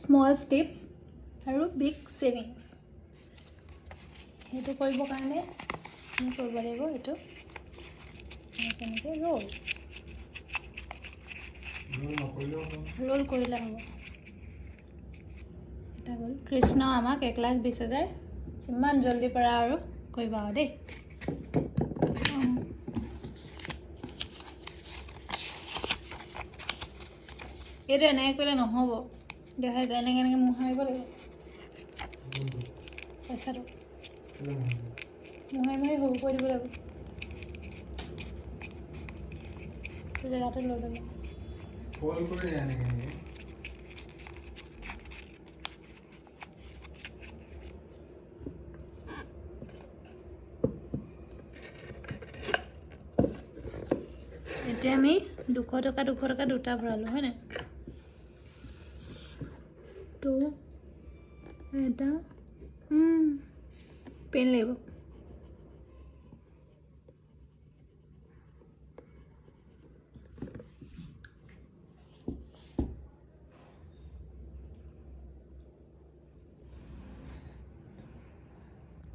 small steps আৰু big savings সেইটো কৰিবৰ কাৰণে আমি কৰিব লাগিব এইটো তেনেকৈ ৰোল কৰিলে হ'ব এটা হ'ল কৃষ্ণ আমাক 1,20,000 যিমান জলদি পৰা আৰু কৰিবা আৰু দেই এইটো এনেকৈ কৰিলে নহ'ব দেখাই যায় এনেকৈ মুখ মাৰিব লাগিব পইচাটো মুখ মাৰি সৰু কৰি দিব লাগিব জেগাটো লৈ ল'ব এতিয়া আমি 200 টকা দুটা ভৰালোঁ হয় নাই তো এটা পেন লাগিব